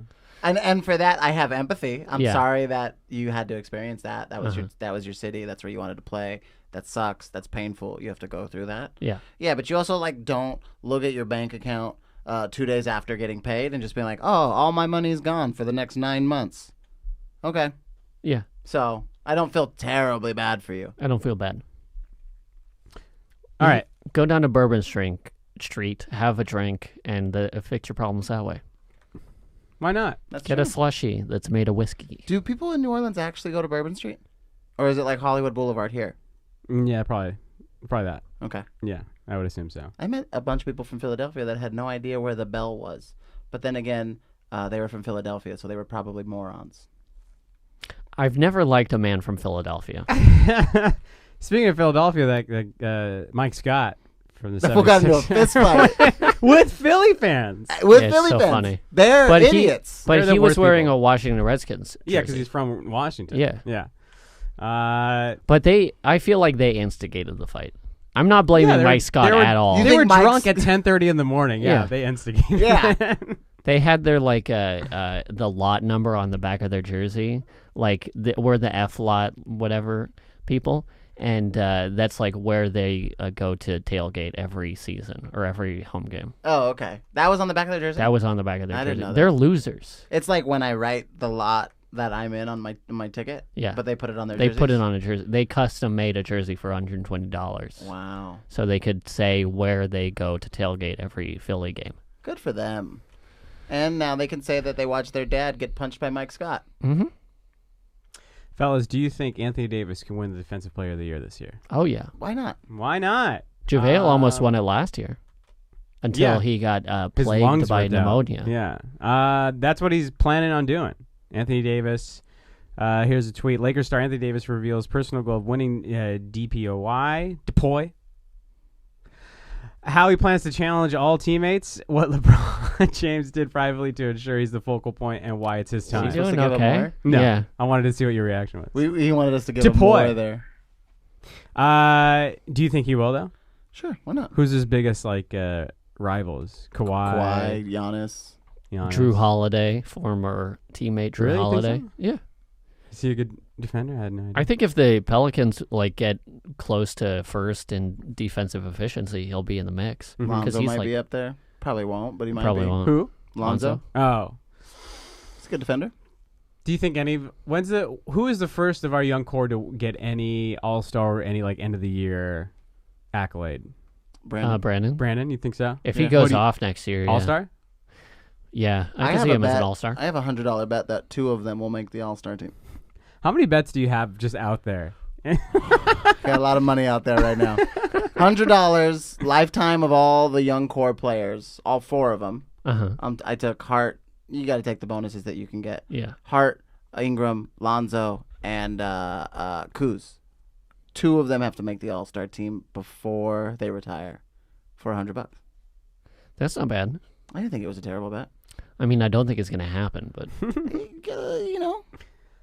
And for that, I have empathy. I'm Yeah. sorry that you had to experience that. That was your city. That's where you wanted to play. That sucks. That's painful. You have to go through that. Yeah. Yeah, but you also don't look at your bank account 2 days after getting paid and just be like, oh, all my money's gone for the next 9 months. Okay. Yeah. So I don't feel terribly bad for you. I don't feel bad. All right. Go down to Bourbon Street, have a drink, and fix your problems that way. Why not? That's Get true. a slushie that's made of whiskey. Do people in New Orleans actually go to Bourbon Street? Or is it like Hollywood Boulevard here? Yeah, probably that. Okay. Yeah, I would assume so. I met a bunch of people from Philadelphia that had no idea where the Bell was. But then again, they were from Philadelphia, so they were probably morons. I've never liked a man from Philadelphia. Speaking of Philadelphia, that Mike Scott from the People got into a 76ers fist fight with Philly fans. with Yeah, it's Philly so fans. funny. They're But idiots. But They're the he was worst wearing people. a Washington Redskins jersey. Yeah, because he's from Washington. Yeah. Yeah. But I feel like they instigated the fight. I'm not blaming Mike Scott at all. You They think were Mike's- drunk at 10:30 in the morning. Yeah, Yeah. they instigated. Yeah. They had their the lot number on the back of their jersey, we're the F lot whatever people, and that's like where they go to tailgate every season or every home game. Oh, okay. That was on the back of their jersey? That was on the back of their I jersey. didn't know that. They're losers. It's like when I write the lot that I'm in on my ticket. Yeah. But they put it on their They jerseys? put it on a jersey. They custom made a jersey for $120. Wow. So they could say where they go to tailgate every Philly game. Good for them. And now they can say that they watched their dad get punched by Mike Scott. Mm-hmm. Fellas, do you think Anthony Davis can win the Defensive Player of the Year this year? Oh, yeah. Why not? Why not? JaVale almost won it last year until yeah. he got His plagued lungs by ripped out. pneumonia. Yeah. That's what he's planning on doing. Anthony Davis. Here's a tweet. Lakers star Anthony Davis reveals personal goal of winning DPOY. How he plans to challenge all teammates, what LeBron James did privately to ensure he's the focal point, and why it's his time. He's supposed doing to give him okay. more? No, Yeah. I wanted to see what your reaction was. He wanted us to give him Deploy. more there. Do you think he will, though? Sure, why not? Who's his biggest rivals? Kawhi, Giannis. Giannis. Drew Holiday, former teammate Drew Really? You think Holiday. so? Yeah. Is he a good defender? I had no idea. I think if the Pelicans get close to first in defensive efficiency, he'll be in the mix. Mhm. 'Cause Lonzo he's might be up there. Probably won't, but he might Probably be. won't. Who? Lonzo. Oh. He's a good defender. Do you think who is the first of our young core to get any All-Star or any end of the year accolade? Brandon. Brandon. You think so? If Yeah. he goes What do you- off next year, yeah. All-Star? Yeah, I have can see a him as bet. an all-star. I have a $100 bet that 2 of them will make the All-Star team. How many bets do you have just out there? Got a lot of money out there right now. $100 lifetime of all the young core players, all 4 of them. I took Hart. You got to take the bonuses that you can get. Yeah. Hart, Ingram, Lonzo, and Kuz. 2 of them have to make the All-Star team before they retire for $100. That's not bad. I didn't think it was a terrible bet. I mean, I don't think it's going to happen, but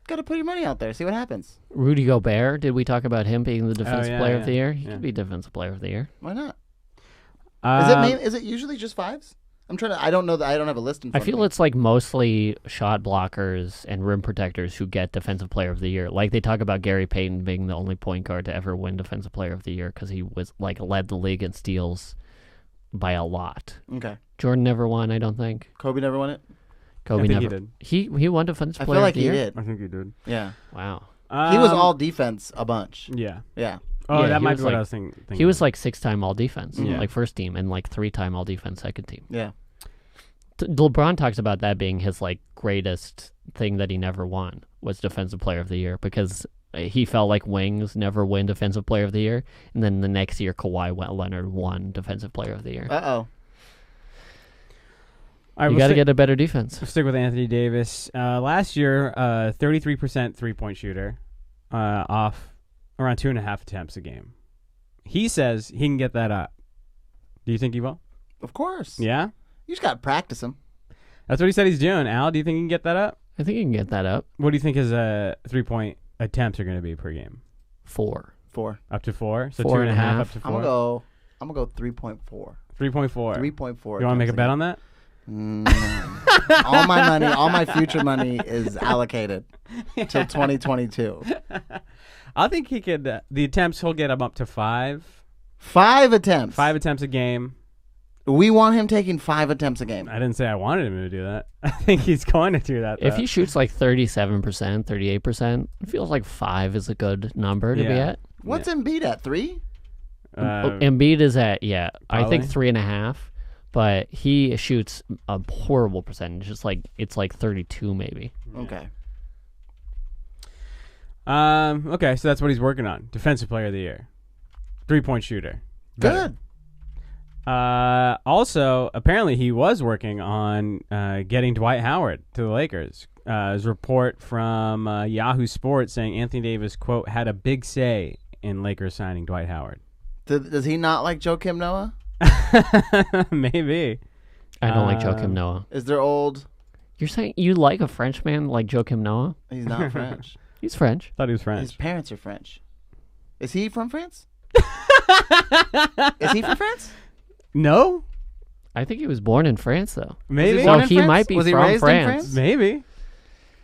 Got to put your money out there. See what happens. Rudy Gobert, did we talk about him being the defensive player yeah. of the year? He could be defensive player of the year. Why not? Um, Is it usually just 5s? I'm trying to. I don't know. I don't have a list in I front feel of me. it's like mostly shot blockers and rim protectors who get defensive player of the year. Like they talk about Gary Payton being the only point guard to ever win defensive player of the year because he was like led the league in steals by a lot. Okay. Jordan never won, I don't think. Kobe never won it. Kobe I think never. he did. He won defensive I player feel like of the he year. did. I think he did. Yeah. Wow. He was all defense a bunch. Yeah. Yeah. Oh, Yeah, that he might was be what like- I was thinking. He was like 6-time all defense, Yeah. like first team, and like 3-time all defense second team. Yeah. LeBron talks about that being his like greatest thing that he never won was defensive player of the year because he felt like wings never win defensive player of the year, and then the next year Kawhi Leonard won defensive player of the year. Oh. All right, You we'll got to stick- get a better defense. We'll stick with Anthony Davis. Last year, 33% three-point shooter, off around 2.5 attempts a game. He says he can get that up. Do you think he will? Of course. Yeah? You just got to practice them. That's what he said he's doing. Al, do you think he can get that up? I think you can get that up. What do you think his 3-point attempts are going to be per game? 4. 4. Up to 4? So 4.5. 2.5 up to 4? I'm gonna go 3.4. 3.4. 3.4. You want to make a bet on that? No. All my money, all my future money is allocated till 2022. I think he could. The attempts, he'll get him up to 5. 5 attempts. 5 attempts a game. We want him taking 5 attempts a game. I didn't say I wanted him to do that. I think he's going to do that. If though. he shoots like 37%, 38%, it feels like 5 is a good number to be Yeah. at. What's Embiid at? 3? Embiid is at, I think probably. 3.5, but he shoots a horrible percentage. It's like 32 maybe. Okay. Okay, so that's what he's working on. Defensive player of the year. 3-point shooter. Better. Good. Also, apparently he was working on getting Dwight Howard to the Lakers. There's a report from Yahoo Sports saying Anthony Davis, quote, had a big say in Lakers signing Dwight Howard. Does he not like Joakim Noah? Maybe. I don't like Joakim Noah. Is there old? You're saying you like a Frenchman like Joakim Noah? He's not French. He's French. Thought he was His French. parents are French. Is he from France? Is he from France? No? I think he was born in France though. Maybe. born So in he France? might be Was he from raised in France. France? Maybe.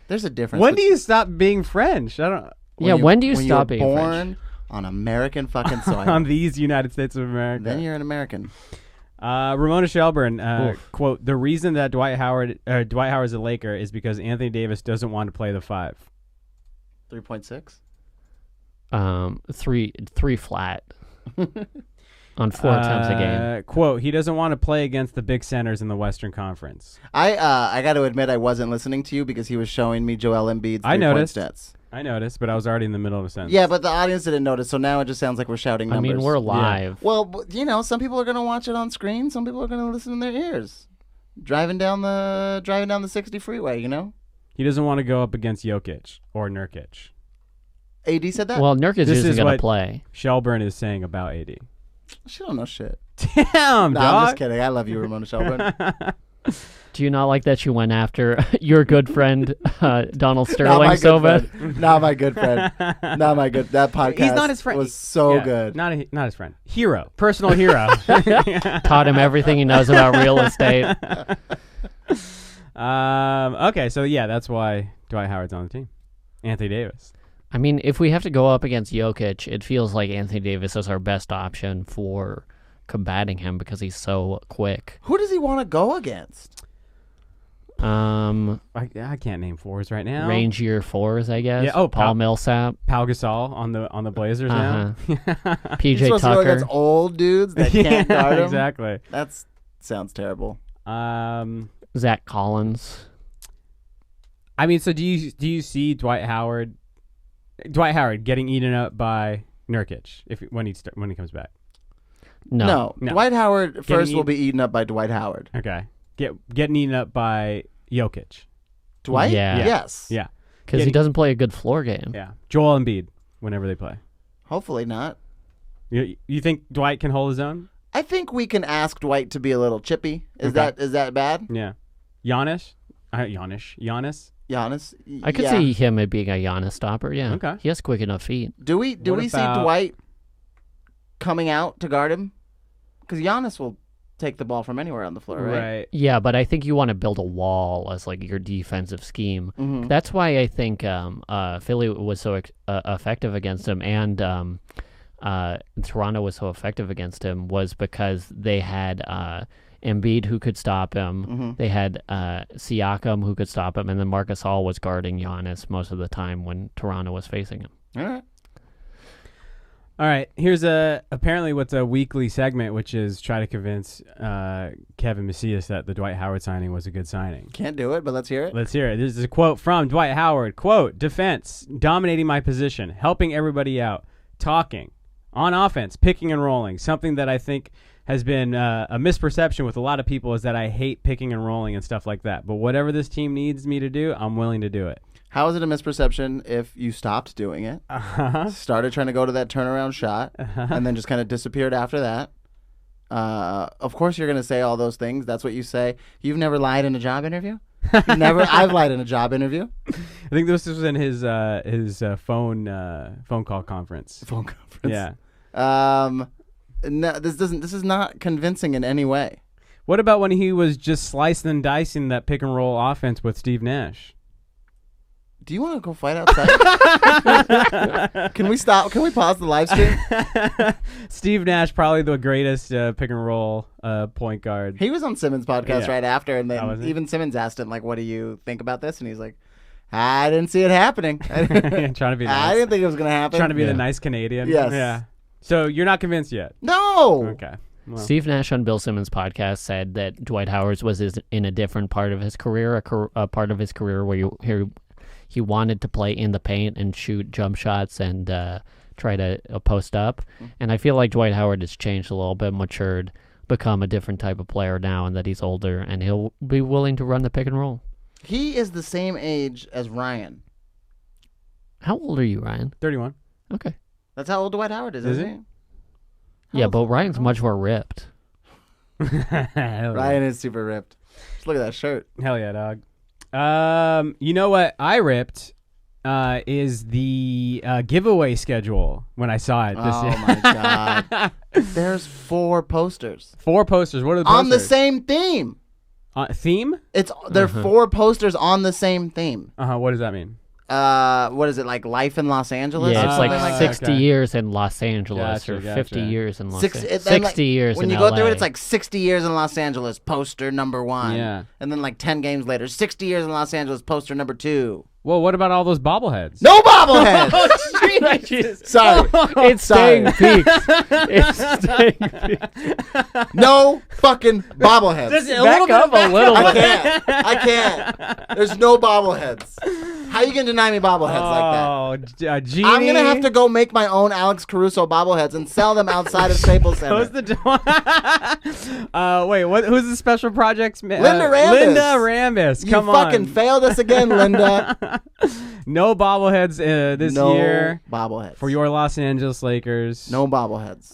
There's a difference. When do you stop being French? I don't. When do you when stop you're being born French? on American fucking soil? On these United States of America. Then you're an American. Ramona Shelburne, Oof. quote, the reason that Dwight Howard's a Laker is because Anthony Davis doesn't want to play the 5. 3.6. 3 flat on 4 attempts a game. Quote, he doesn't want to play against the big centers in the Western Conference. I got to admit I wasn't listening to you because he was showing me Joel Embiid's 3-point noticed. stats. I noticed, but I was already in the middle of a sentence. Yeah, but the audience didn't notice, so now it just sounds like we're shouting I numbers. mean, we're live. Well, some people are going to watch it on screen. Some people are going to listen in their ears. Driving down the 60 freeway, He doesn't want to go up against Jokic or Nurkic. AD said that? Well, Nurkic This isn't is going to what- play. Shelburne is saying about AD. She don't know shit. Damn, No, I'm just dog. kidding. I love you, Ramona Shelburne. Do you not like that you went after your good friend Donald Not my Sterling good so bad? friend. Not my good friend. Not my good. That podcast He's not his friend. was so Yeah, good. Not his friend. Hero. Personal hero. Taught him everything he knows about real estate. Okay, so yeah, that's why Dwight Howard's on the team. Anthony Davis. I mean, if we have to go up against Jokic, it feels like Anthony Davis is our best option for combating him because he's so quick. Who does he want to go against? I can't name 4s right now. Rangier 4s, I guess. Yeah, oh, Paul Millsap, Pau Gasol on the Blazers now. He's PJ supposed to go Tucker. against old dudes that Yeah, can't guard him. exactly. That sounds terrible. Zach Collins. I mean, so do you see Dwight Howard getting eaten up by Nurkic when he comes back? No. No. Dwight Howard first Getting will be eaten up by Dwight Howard. Okay. getting eaten up by Jokic. Dwight? Yeah. Yes. Yeah. Because he doesn't play a good floor game. Yeah. Joel Embiid whenever they play. Hopefully not. You think Dwight can hold his own? I think we can ask Dwight to be a little chippy. Is Okay. that bad? Yeah. Giannis? Giannis? Giannis? I could see him being a Giannis stopper. Yeah. Okay. He has quick enough feet. Do we What see about- Dwight coming out to guard him? Because Giannis will take the ball from anywhere on the floor, right? Yeah, but I think you want to build a wall as like your defensive scheme. Mhm. That's why I think Philly was so effective against him, and Toronto was so effective against him was because they had Embiid who could stop him. Mm-hmm. They had Siakam who could stop him, and then Marcus Hall was guarding Giannis most of the time when Toronto was facing him. All right. All right. Here's apparently what's a weekly segment, which is try to convince Kevin Macias that the Dwight Howard signing was a good signing. Can't do it, but let's hear it. Let's hear it. This is a quote from Dwight Howard. Quote, defense, dominating my position, helping everybody out, talking. On offense, picking and rolling. Something that I think has been a misperception with a lot of people is that I hate picking and rolling and stuff like that. But whatever this team needs me to do, I'm willing to do it. How is it a misperception if you stopped doing it, started trying to go to that turnaround shot, and then just kind of disappeared after that? Of course you're going to say all those things. That's what you say. You've never lied in a job interview? I've lied in a job interview. I think this was in his phone call conference. Phone conference. Yeah. No, this is not convincing in any way. What about when he was just slicing and dicing that pick and roll offense with Steve Nash? Do you want to go fight outside? Can we stop? Can we pause the live stream? Steve Nash, probably the greatest pick and roll point guard. He was on Simmons' podcast right after, and Oh, was then he? even Simmons asked him, like, what do you think about this? And he's like, I didn't see it happening. Trying to be I nice. didn't think it was going to happen. Trying to be the nice Canadian. Yes. Yeah. So you're not convinced yet? No. Okay. Well, Steve Nash on Bill Simmons' podcast said that Dwight Howard was in a different part of his career, a part of his career where he wanted to play in the paint and shoot jump shots and try to post up. And I feel like Dwight Howard has changed a little bit, matured, become a different type of player now, and that he's older, and he'll be willing to run the pick and roll. He is the same age as Ryan. How old are you, Ryan? 31. Okay. That's how old Dwight Howard is, Is isn't he? he? Yeah, but Ryan's much more ripped. Ryan is super ripped. Just look at that shirt. Hell yeah, dog. You know what I ripped is the giveaway schedule when I saw it. Oh my god. There's 4 posters 4 posters. What are the posters? on the same theme. Theme? There are 4 posters on the same theme. What does that mean? What is it, like Life in Los Angeles? Yeah, or it's something like that? 60 Okay. years in Los Angeles Gotcha, or 50 gotcha. years in Los Six- Angeles. it- then, 60 years When in you go LA. through it, it's like 60 years in Los Angeles, poster number 1. Yeah. And then like 10 games later, 60 years in Los Angeles, poster number 2. Well, what about all those bobbleheads? No bobbleheads! Sorry. It's Sorry. staying peaks. It's staying peaks. No fucking bobbleheads. Back up a little I bit. can't. There's no bobbleheads. How you gonna deny me bobbleheads like that? Genie. I'm gonna have to go make my own Alex Caruso bobbleheads and sell them outside of Staples Close Center. the door. Wait, what? Who's the special projects? Linda Rambis. Linda Rambis. You Come fucking on. failed us again, Linda. No bobbleheads this no year bobbleheads for your Los Angeles Lakers. no bobbleheads.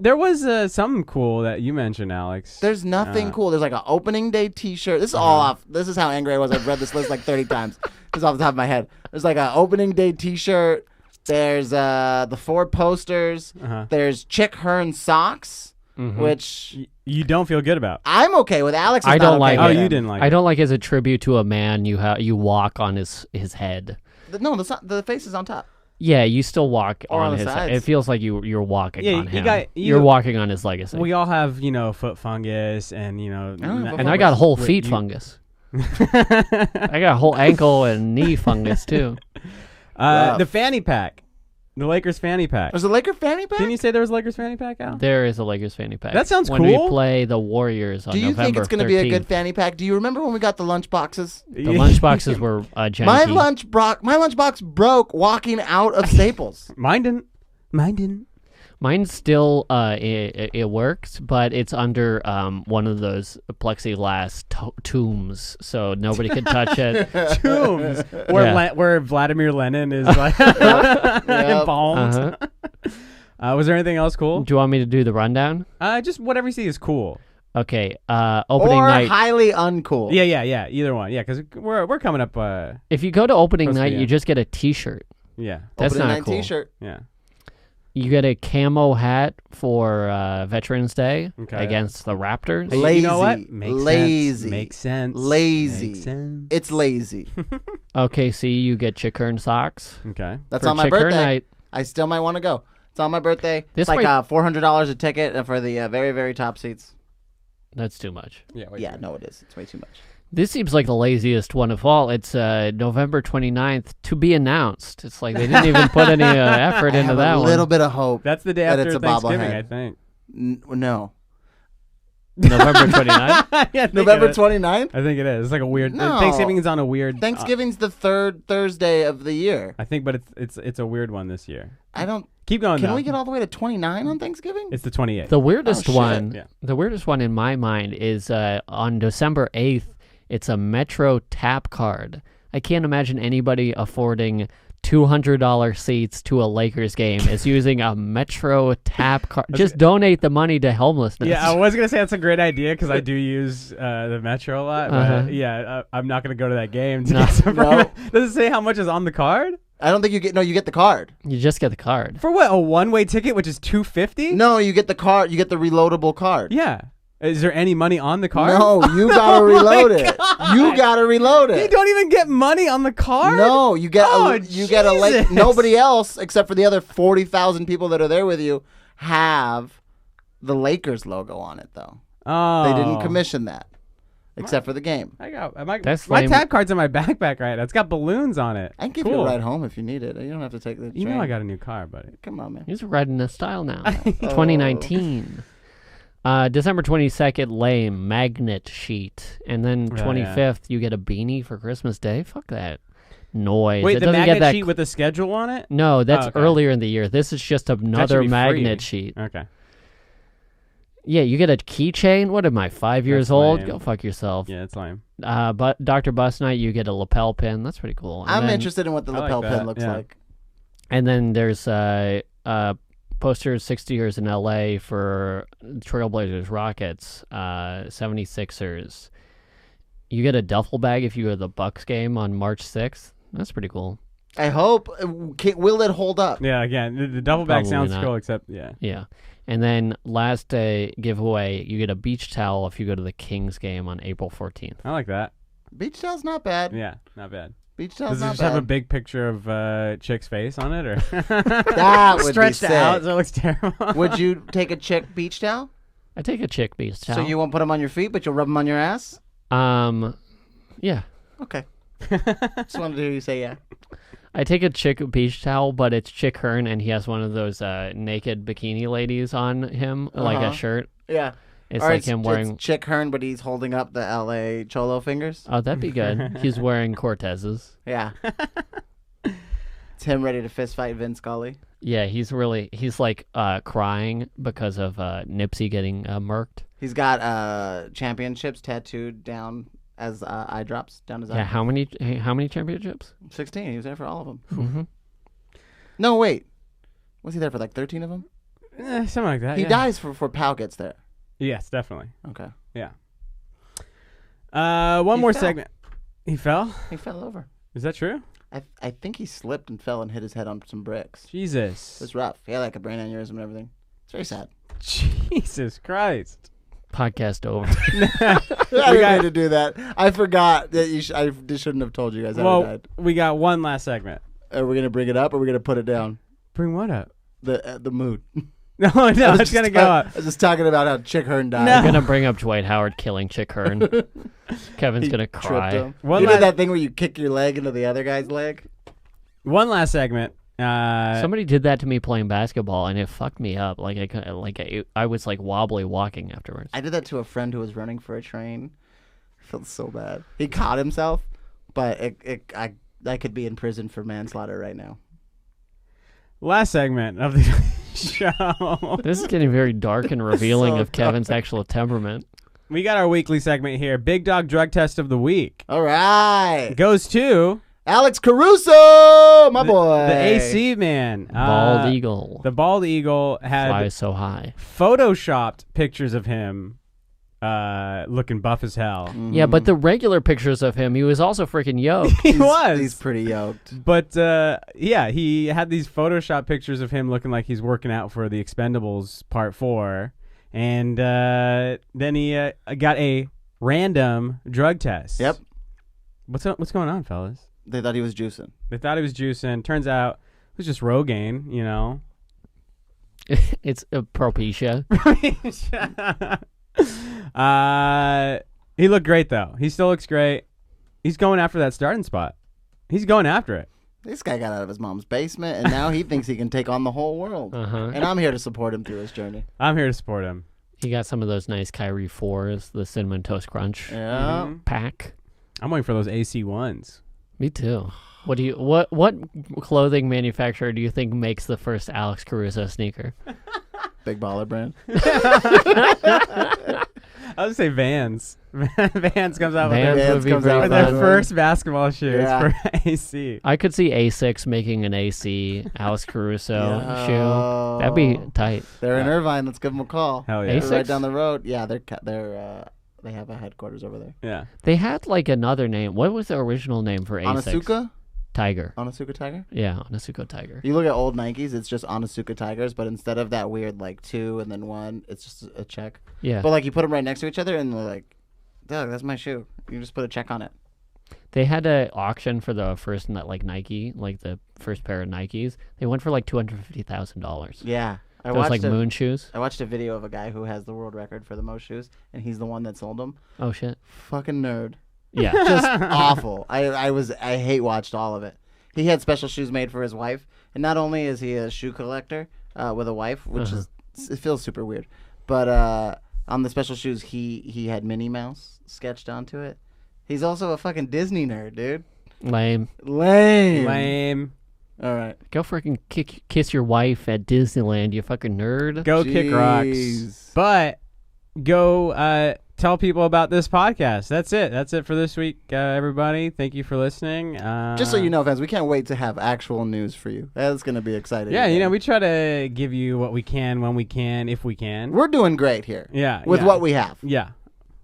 There was something cool that you mentioned, Alex. There's nothing cool. There's like an opening day T-shirt. This is all off. This is how angry I was. I've read this list like 30 times. This is off the top of my head. There's like an opening day T-shirt. There's the 4 posters. There's Chick Hearn socks, which You don't feel good about. I'm okay with. Alex is I not don't okay like with it. You him. didn't like I it. don't like as a tribute to a man you walk on his head. No, the face is on top. Yeah, you still walk Or on the his. sides. It feels like you're walking Yeah, on him. you- You're walking on his legacy. We all have, foot fungus and, and I got whole feet fungus. I got whole ankle and knee fungus too. the fanny pack. The Lakers fanny pack. There's a Laker fanny pack? Didn't you say there was a Lakers fanny pack, Al? There is a Lakers fanny pack. That sounds when cool. we play the Warriors on Do you November think it's going to be a 13th. good fanny pack? Do you remember when we got the lunch boxes? The lunchboxes were janky. My lunchbox broke walking out of Staples. Mine didn't. Mine still it works, but it's under one of those plexiglass tombs, so nobody can touch it. Tombs where Vladimir Lenin is like embalmed. Was there anything else cool? Do you want me to do the rundown? Just whatever you see is cool. Okay. Opening or night. highly uncool. Yeah. Either one. Yeah, because we're coming up. If you go to opening Supposed to night, be, you just get a T-shirt. Yeah, That's Opening not night cool. T-shirt. yeah. You get a camo hat for Veterans Day Okay. against the Raptors. Hey, Lazy. You know what? Lazy. Makes sense. Lazy. Makes sense. It's lazy. OKC, you get Chickern socks. Okay. That's For on my Chickern birthday. night. I still might want to go. It's on my birthday. This It's like might- $400 a ticket for the very, very top seats. That's too much. Yeah. Yeah, no, it is. It's way too much. This seems like the laziest one of all. It's November 29th to be announced. It's like they didn't even put any effort I into have that a one. little bit of hope. That's the day That after it's a Thanksgiving, bobblehead. I think. No. November 29th? Yeah, I think November it is. 29th? I think it is. It's like a weird. No. Thanksgiving is on a weird. Thanksgiving's the third Thursday of the year. I think, but it's a weird one this year. I don't. Keep going. Can though. we get all the way to 29 on Thanksgiving? It's the 28th. The weirdest Oh, shit. one, Yeah. the weirdest one in my mind is on December 8th. It's a Metro tap card. I can't imagine anybody affording $200 seats to a Lakers game is using a Metro tap card. Just donate the money to homelessness. Yeah, I was gonna say that's a great idea because I do use the Metro a lot. But I'm not gonna go to that game. To No. get some No. Does it say how much is on the card? I don't think you get. No, you get the card. You just get the card. For what? A one-way ticket, which is $250? No, you get the card. You get the reloadable card. Yeah. Is there any money on the card? No, you gotta reload my it. God. You gotta reload You it. don't even get money on the card? No, you get Oh, you get a Jesus. nobody else except for the other 40,000 people that are there with you have the Lakers logo on it though. Oh. They didn't commission that except for the game. I got my That's my lame. tab card's in my backpack right now. It's got balloons on it. I can give Cool. you a ride home if you need it. You don't have to take the train. You know I got a new car, buddy. Come on, man. He's riding a style now. 2019. December 22nd, lame magnet sheet, and then Yeah, 25th you get a beanie for Christmas Day. Fuck that noise. Wait, it the doesn't magnet get that. sheet with the schedule on it? No, that's okay. earlier in the year. This is just another be magnet free. sheet. Okay. Yeah, you get a keychain. What am I, 5 years That's old? lame. Go fuck yourself. Yeah, it's lame. But Dr. Bus Night, you get a lapel pin. That's pretty cool. And I'm then, interested in what the I like lapel that, pin looks yeah. like. And then there's posters 60 years in LA for Trailblazers, Rockets, 76ers. You get a duffel bag if you go to the Bucks game on March 6th. That's pretty cool. I hope. Will it hold up? Yeah, again, the double bag Probably sounds not. cool, except yeah. Yeah. And then last day giveaway, you get a beach towel if you go to the Kings game on April 14th. I like that. Beach towel's not bad. Yeah, not bad. Beach towel's Does it not just have a bad. big picture of chick's face on it, or That would be stretched sick. out so it looks terrible? Would you take a chick beach towel? I take a chick beach towel. So you won't put them on your feet, but you'll rub them on your ass? Yeah. Okay. Just wanted to hear you say yeah. I take a chick beach towel, but it's Chick Hearn, and he has one of those naked bikini ladies on him, like a shirt. Yeah. It's Or like him wearing. It's Chick Hearn, but he's holding up the LA Cholo fingers. Oh, that'd be good. He's wearing Cortez's. Yeah. It's him ready to fist fight Vince Scully. Yeah, he's like crying because of Nipsey getting murked. He's got championships tattooed down as eye drops down his eye. Yeah, how many championships? 16. He was there for all of them. Mm-hmm. No, wait. Was he there for like 13 of them? Something like that. He yeah. dies for Pau gets there. Yes, definitely. Okay. Yeah. One He more fell. segment. He fell? He fell over. Is that true? I think he slipped and fell and hit his head on some bricks. Jesus. It was rough. He had like a brain aneurysm and everything. It's very sad. Jesus Christ. Podcast over. I didn't mean to do that. I forgot that I shouldn't have told you guys how he Well, died. we got one last segment. Are we gonna bring it up or are we gonna put it down? Bring what up? The mood. No, I was it's just gonna go up. I was just talking about how Chick Hearn died. No. I'm gonna bring up Dwight Howard killing Chick Hearn. Kevin's He gonna tripped cry. him. One You la- did that thing where you kick your leg into the other guy's leg? One last segment. Somebody did that to me playing basketball, and it fucked me up. I was like wobbly walking afterwards. I did that to a friend who was running for a train. I felt so bad. He caught himself, but I could be in prison for manslaughter right now. Last segment of the show. This is getting very dark and revealing So of Kevin's actual temperament. We got our weekly segment here. Big Dog Drug Test of the Week. All right. Goes to Alex Caruso, my boy. the AC man. Bald eagle. The Bald Eagle had Flies so high. photoshopped pictures of him looking buff as hell. Yeah, but the regular pictures of him, he was also freaking yoked. He was. He's pretty yoked. But yeah, he had these Photoshop pictures of him looking like he's working out for the Expendables Part 4. And then he got a random drug test. Yep. What's going on, fellas? They thought he was juicing. They thought he was juicing. Turns out it was just Rogaine, you know. It's a Propecia. He looked great, though. He still looks great. He's going after that starting spot. He's going after it. This guy got out of his mom's basement, and now he thinks he can take on the whole world. Uh-huh. And I'm here to support him through his journey. I'm here to support him. He got some of those nice Kyrie 4s, the Cinnamon Toast Crunch Yeah. pack. I'm waiting for those AC ones. Me too. What clothing manufacturer do you think makes the first Alex Caruso sneaker? Big baller brand. I would say Vans. Vans comes out Vans Vans would be comes pretty out with with their fun. that. first basketball shoes Yeah. for AC. I could see A6 making an AC Alex Caruso Yeah. shoe. That'd be tight. They're in Irvine. Let's give them a call. Hell yeah. They're AC? right down the road. Yeah, they have a headquarters over there. Yeah. They had like another name. What was the original name for A6? Onasuka? Tiger. Onasuka Tiger? Yeah, Onasuka Tiger. You look at old Nikes, it's just Onasuka Tigers, but instead of that weird like 2 and then 1, it's just a check. Yeah. But like you put them right next to each other and they're like, Doug, that's my shoe. You just put a check on it. They had an auction for the first like Nike, like the first pair of Nikes. They went for like $250,000. Yeah. Those like moon shoes. I watched a video of a guy who has the world record for the most shoes, and he's the one that sold them. Oh shit. Fucking nerd. Yeah. Just awful. I hate watched all of it. He had special shoes made for his wife, and not only is he a shoe collector with a wife, which is it feels super weird, but on the special shoes he had Minnie Mouse sketched onto it. He's also a fucking Disney nerd, dude. Lame. Lame. All right. Go freaking kiss your wife at Disneyland, you fucking nerd. Go kick rocks. Jeez. But go tell people about this podcast. That's it. That's it for this week, everybody. Thank you for listening. Just so you know, fans, we can't wait to have actual news for you. That's going to be exciting. Yeah, you know, we try to give you what we can when we can, if we can. We're doing great here. Yeah. With yeah. what we have. Yeah.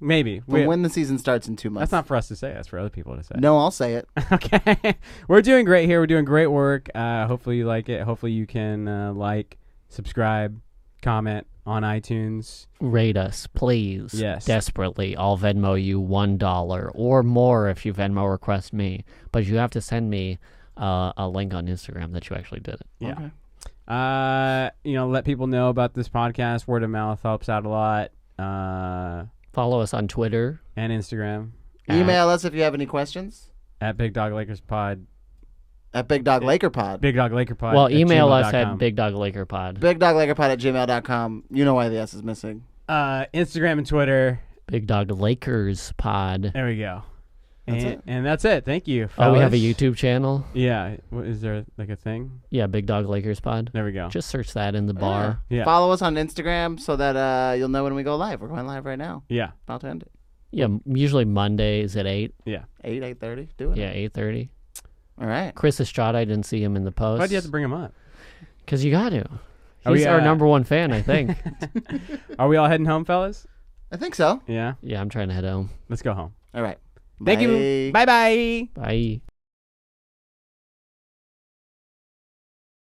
Maybe. From when the season starts in 2 months. That's not for us to say. That's for other people to say. No, I'll say it. Okay. We're doing great here. We're doing great work. Hopefully you like it. Hopefully you can like, subscribe, comment on iTunes. Rate us, please. Yes. Desperately. I'll Venmo you $1 or more if you Venmo request me. But you have to send me a link on Instagram that you actually did it. Yeah. Okay. You know, let people know about this podcast. Word of mouth helps out a lot. Follow us on Twitter. And Instagram Email us if you have any questions. at Big Dog Lakers Pod. At Big Dog Laker Pod. Big Dog Laker Pod. Well, at email us gmail.com. at Big Dog Laker Pod. Big Dog Laker Pod at gmail.com. You know why the S is missing. Instagram and Twitter. Big Dog Lakers Pod. There we go. That's it. And that's it. Thank you. Oh, we have a fellas. YouTube channel. Yeah. Is there like a thing? Yeah, Big Dog Lakers Pod. There we go. Just search that in the bar. Yeah. Follow us on Instagram so that you'll know when we go live. We're going live right now. Yeah. About to end it. Yeah, usually Mondays at 8. Yeah. 8:30. Do it. Yeah, 8:30. All right. Chris Estrada, I didn't see him in the post. Why'd you have to bring him up? Because you got to. Are He's we, our number one fan, I think. Are we all heading home, fellas? I think so. Yeah. Yeah, I'm trying to head home. Let's go home. All right. Thank Bye. you. Bye-bye. Bye.